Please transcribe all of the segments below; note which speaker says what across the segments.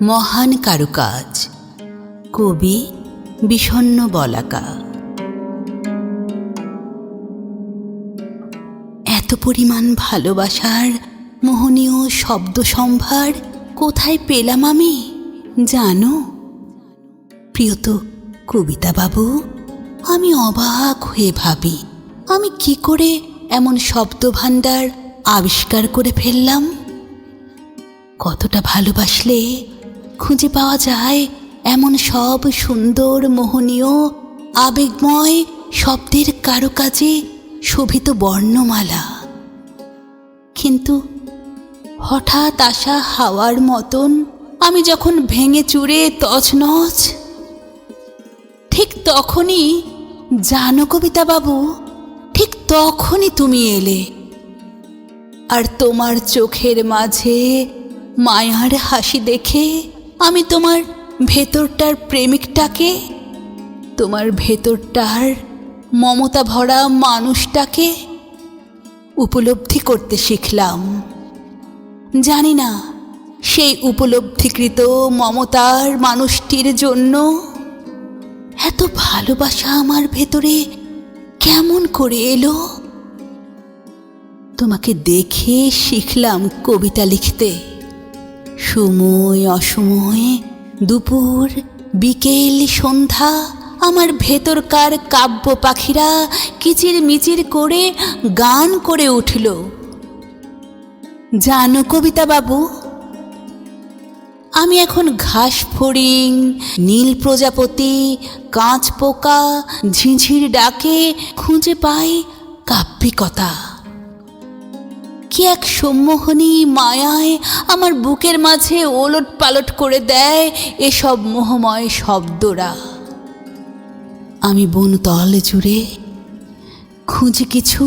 Speaker 1: মহান কারুকাজ, কবি বিষণ্ণ বলাকা। এত পরিমাণ ভালোবাসার মোহনীয় শব্দ সম্ভার কোথায় পেলাম আমি জানো? প্রিয়ত কবিতা বাবু, আমি অবাক হয়ে ভাবি, আমি কি করে এমন শব্দ ভাণ্ডার আবিষ্কার করে ফেললাম? কতটা ভালোবাসলে খুঁজে পাওয়া যায় এমন সব সুন্দর মোহনীয় আবেগময় শব্দের কারুকাজে শোভিত বর্ণমালা। কিন্তু হঠাৎ আসা হাওয়ার মতন আমি যখন ভেঙে চুরে তছনছ, ঠিক তখনই জানো কবিতা বাবু, ঠিক তখনই তুমি এলে। আর তোমার চোখের মাঝে মায়ার হাসি দেখে আমি তোমার ভেতরটার প্রেমিকটাকে, তোমার ভেতরটার মমতা ভরা মানুষটাকে উপলব্ধি করতে শিখলাম। জানি না সেই উপলব্ধিকৃত মমতার মানুষটির জন্য এত ভালোবাসা আমার ভেতরে কেমন করে এলো। তোমাকে দেখে শিখলাম কবিতা লিখতে। সময় অসময়, দুপুর, বিকেল, সন্ধ্যা আমার ভেতরকার কাব্য পাখিরা কিচির মিচির করে গান করে উঠল। জানো কবিতা বাবু, আমি এখন ঘাস ফড়িং, নীল প্রজাপতি, কাঁচ পোকা, ঝিঁঝির ডাকে খুঁজে পাই কাব্যিকতা। কি এক সম্মোহনী মায়ায় আমার বুকের মাঝে ওলট পালট করে দেয় এসব মোহময় শব্দরা। আমি বনতল জুড়ে খুঁজি কিছু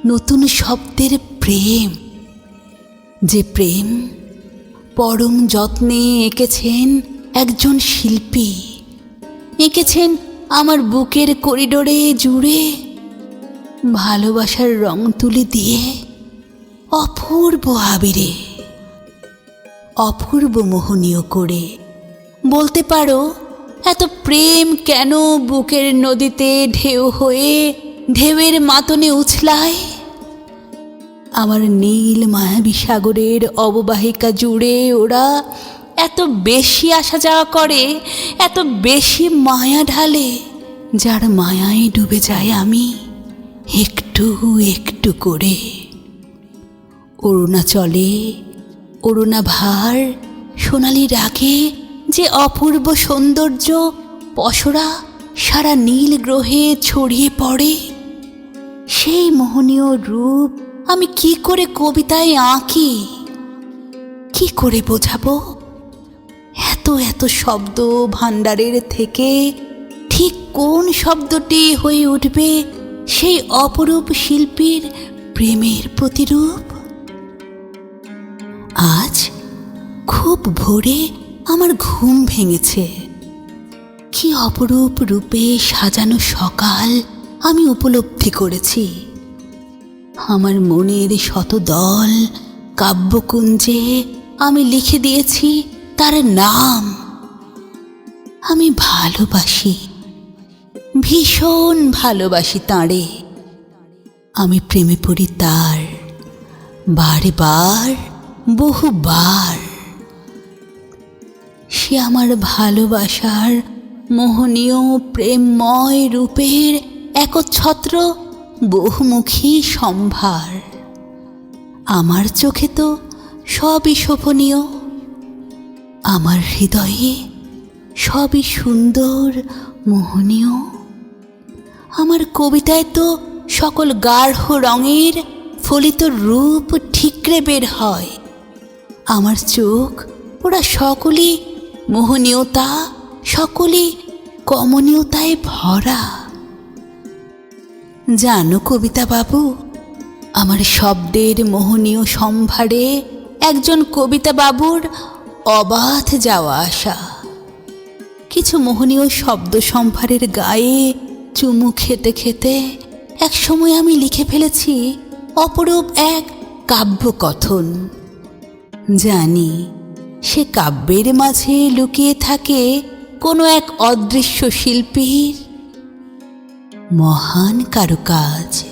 Speaker 1: নতুন শব্দের প্রেম, যে প্রেম পরম যত্নে এঁকেছেন একজন শিল্পী, এঁকেছেন আমার বুকের করিডোরে জুড়ে ভালোবাসার রং তুলি দিয়ে অপূর্ব আবিরে, অপূর্ব মোহনীয় করে। বলতে পারো, এত প্রেম কেন বুকের নদীতে ঢেউ হয়ে ঢেউয়ের মাতনে উছলায়? আমার নীল মায়াবী সাগরের অববাহিকা জুড়ে ওরা এত বেশি আসা যাওয়া করে, এত বেশি মায়া ঢালে, যার মায়ায় ডুবে যায় আমি একটু একটু করে। অরুণাচলে অরুণাভার সোনালি রাগে যে অপূর্ব সৌন্দর্য পসরা সারা নীল গ্রহে ছড়িয়ে পড়ে, সেই মোহনীয় রূপ আমি কি করে কবিতায় আঁকি, কি করে বোঝাবো? এত এত শব্দ ভাণ্ডারের থেকে ঠিক কোন শব্দটি হয়ে উঠবে সেই অপরূপ শিল্পীর প্রেমের প্রতিরূপ? আজ খুব ভোরে আমার ঘুম ভেঙেছে। কি অপরূপ রূপে সাজানো সকাল আমি উপলব্ধি করেছি। আমার মনের শতদল কাব্যকুঞ্জে আমি লিখে দিয়েছি তার নাম। আমি ভালোবাসি, ভীষণ ভালোবাসি তাঁরে। আমি প্রেমে পড়ি তার, বারবার, বহুবার। সে আমার ভালোবাসার মোহনীয় প্রেমময় রূপের একচ্ছত্র বহুমুখী সম্ভার। আমার চোখে তো সবই শোভনীয়, আমার হৃদয়ে সবই সুন্দর মোহনীয়। আমার কবিতায় তো সকল গাঢ় রঙের ফলিত রূপ ঠিকরে বের হয়। আমার চোখ ওরা সকলই মোহনীয়তা, সকলই কমনীয়তায় ভরা। জানো কবিতা বাবু, আমার শব্দের মোহনীয় সম্ভারে একজন কবিতা বাবুর অবাধ যাওয়া আসা। কিছু মোহনীয় শব্দ সম্ভারের গায়ে চুমু খেতে খেতে এক সময় আমি লিখে ফেলেছি অপরূপ এক কাব্যকথন। জানি সে কাব্যের মাঝে লুকিয়ে থাকে কোনো এক অদৃশ্য শিল্পীর মহান কারুকাজ।